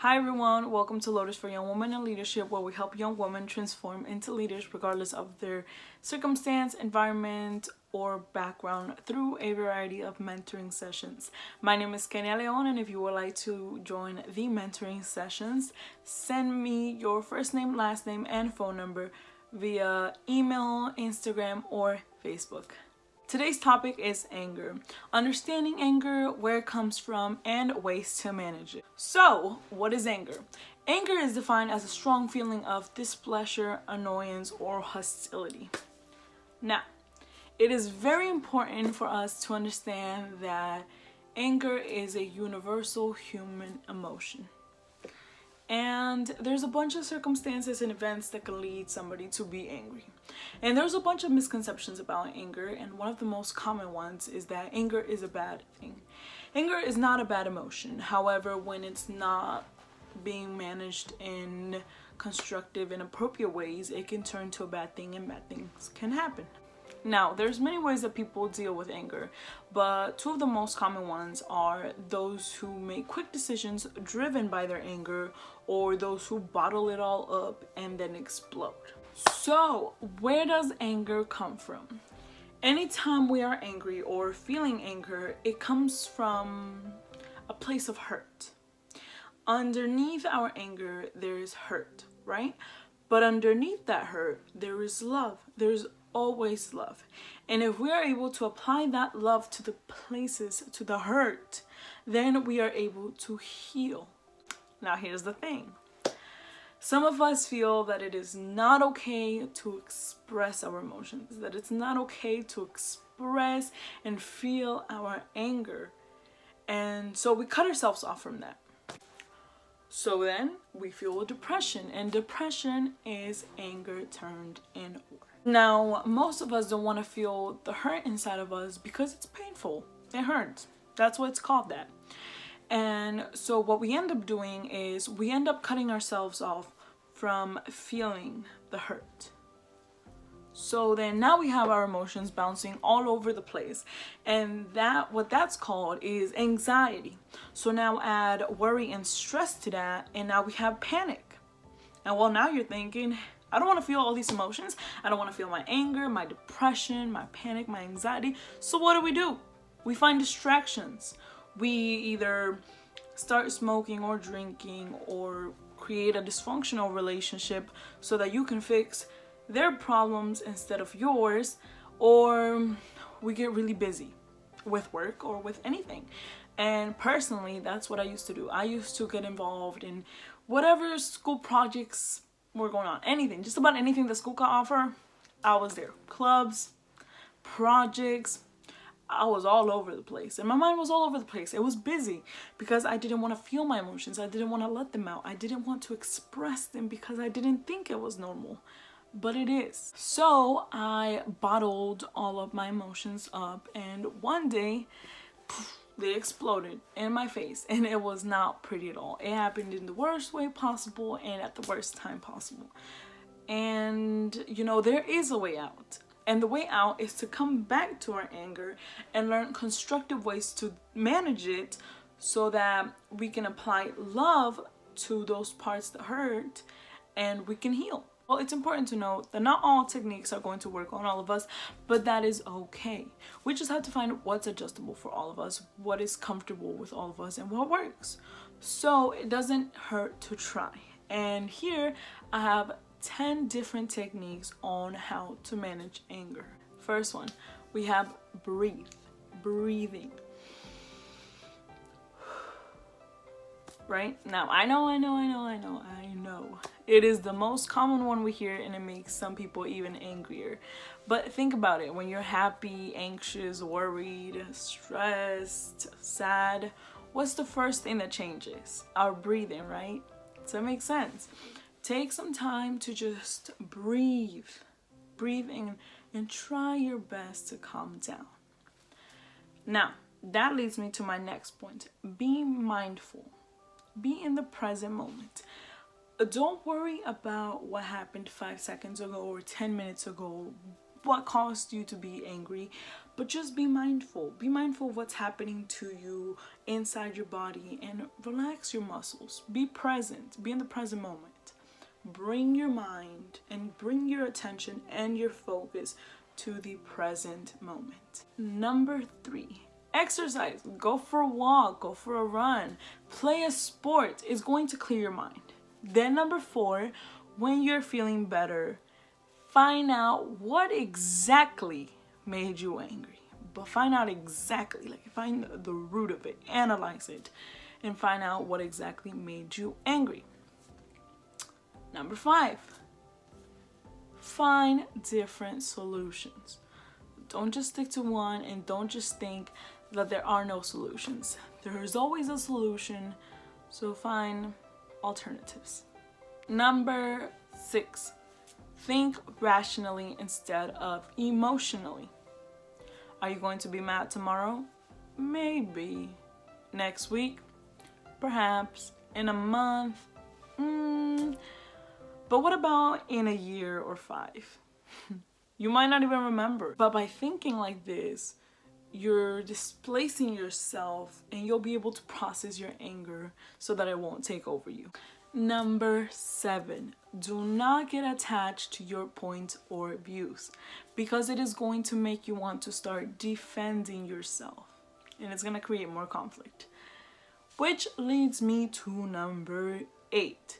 Hi everyone, welcome to Lotus for Young Women in Leadership, where we help young women transform into leaders regardless of their circumstance, environment, or background through a variety of mentoring sessions. My name is Kenya Leon, and if you would like to join the mentoring sessions, send me your first name, last name, and phone number via email, Instagram, or Facebook. Today's topic is anger. Understanding anger, where it comes from, and ways to manage it. So, what is anger? Anger is defined as a strong feeling of displeasure, annoyance, or hostility. Now, it is very important for us to understand that anger is a universal human emotion. And there's a bunch of circumstances and events that can lead somebody to be angry. And there's a bunch of misconceptions about anger, and one of the most common ones is that anger is a bad thing. Anger is not a bad emotion. However, when it's not being managed in constructive and appropriate ways, it can turn to a bad thing, and bad things can happen. Now, there's many ways that people deal with anger, but two of the most common ones are those who make quick decisions driven by their anger, or those who bottle it all up and then explode. So, where does anger come from? Anytime we are angry or feeling anger, it comes from a place of hurt. Underneath our anger, there is hurt, right? But underneath that hurt, there is love. There's always love. And if we are able to apply that love to the places, to the hurt, then we are able to heal. Now, here's the thing. Some of us feel that it is not okay to express our emotions, that it's not okay to express and feel our anger. And so we cut ourselves off from that. So then we feel depression, and depression is anger turned inward. Now, most of us don't want to feel the hurt inside of us because it's painful. It hurts. That's why it's called that. And so what we end up doing is we end up cutting ourselves off from feeling the hurt. So then now we have our emotions bouncing all over the place. And what that's called is anxiety. So now add worry and stress to that, and now we have panic. And well, now you're thinking, I don't want to feel all these emotions. I don't want to feel my anger, my depression, my panic, my anxiety. So what do? We find distractions. We either start smoking or drinking or create a dysfunctional relationship so that you can fix their problems instead of yours, or we get really busy with work or with anything. And personally, that's what I used to do. I used to get involved in whatever school projects were going on, anything, just about anything that school could offer. I was there. Clubs, projects, I was all over the place, and my mind was all over the place. It was busy because I didn't want to feel my emotions. I didn't want to let them out. I didn't want to express them because I didn't think it was normal, but it is. So I bottled all of my emotions up, and one day they exploded in my face, and it was not pretty at all. It happened in the worst way possible and at the worst time possible. And there is a way out. And the way out is to come back to our anger and learn constructive ways to manage it so that we can apply love to those parts that hurt and we can heal. Well, it's important to note that not all techniques are going to work on all of us, but that is okay. We just have to find what's adjustable for all of us, what is comfortable with all of us, and what works. So it doesn't hurt to try. And here I have 10 different techniques on how to manage anger. First one, we have breathing. Right? Now, I know. It is the most common one we hear, and it makes some people even angrier. But think about it. When you're happy, anxious, worried, stressed, sad, what's the first thing that changes? Our breathing, right? So it makes sense. Take some time to just breathe in, and try your best to calm down. Now, that leads me to my next point. Be mindful. Be in the present moment. Don't worry about what happened 5 seconds ago or 10 minutes ago, what caused you to be angry, but But just be mindful. Be mindful of what's happening to you inside your body and relax your muscles. Be present. Be in the present moment. Bring your mind and bring your attention and your focus to the present moment. Number 3, exercise. Go for a walk, go for a run, play a sport. It's going to clear your mind. Then number 4, when you're feeling better, find out what exactly made you angry. But find out exactly, like find the root of it, analyze it, and find out what exactly made you angry. Number 5, find different solutions. Don't just stick to one, and don't just think that there are no solutions. There is always a solution, so find alternatives. Number 6, think rationally instead of emotionally. Are you going to be mad tomorrow? Maybe. Next week? Perhaps. In a month? But what about in a year or 5? You might not even remember. But by thinking like this, you're displacing yourself and you'll be able to process your anger so that it won't take over you. Number 7, do not get attached to your points or views, because it is going to make you want to start defending yourself, and it's going to create more conflict. Which leads me to number 8,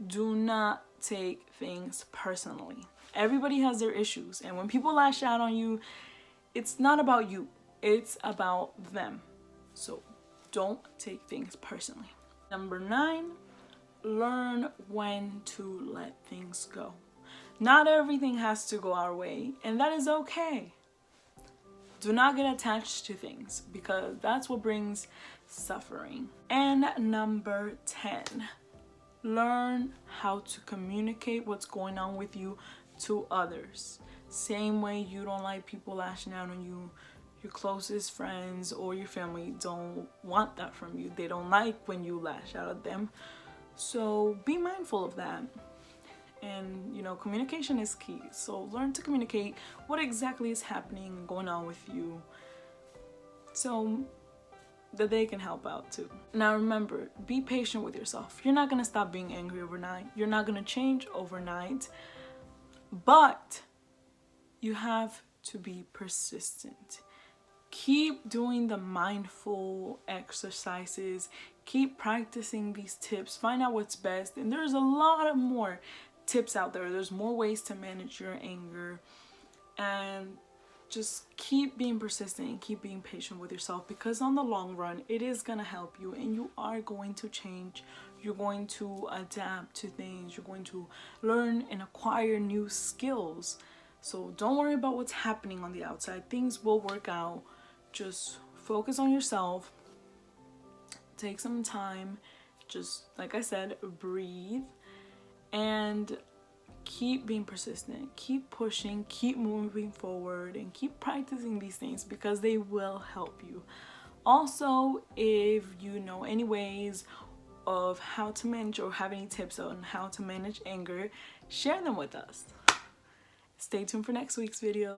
do not take things personally. Everybody has their issues, and when people lash out on you, it's not about you, it's about them. So don't take things personally. Number 9, learn when to let things go. Not everything has to go our way, and that is okay. Do not get attached to things, because that's what brings suffering. And number 10, learn how to communicate what's going on with you to others. Same way you don't like people lashing out on you, your closest friends or your family don't want that from you. They don't like when you lash out at them. So be mindful of that. And communication is key. So learn to communicate what exactly is happening and going on with you, so that they can help out too. Now remember, be patient with yourself. You're not gonna stop being angry overnight. You're not gonna change overnight. But you have to be persistent. Keep doing the mindful exercises. Keep practicing these tips. Find out what's best. And there's a lot of more tips out there. There's more ways to manage your anger. And just keep being persistent and keep being patient with yourself, because on the long run, it is going to help you and you are going to change. You're going to adapt to things. You're going to learn and acquire new skills. So don't worry about what's happening on the outside. Things will work out. Just focus on yourself. Take some time. Just, like I said, breathe. And keep being persistent. Keep pushing. Keep moving forward. And keep practicing these things, because they will help you. Also, if you know any ways of how to manage, or have any tips on how to manage anger, share them with us. Stay tuned for next week's video.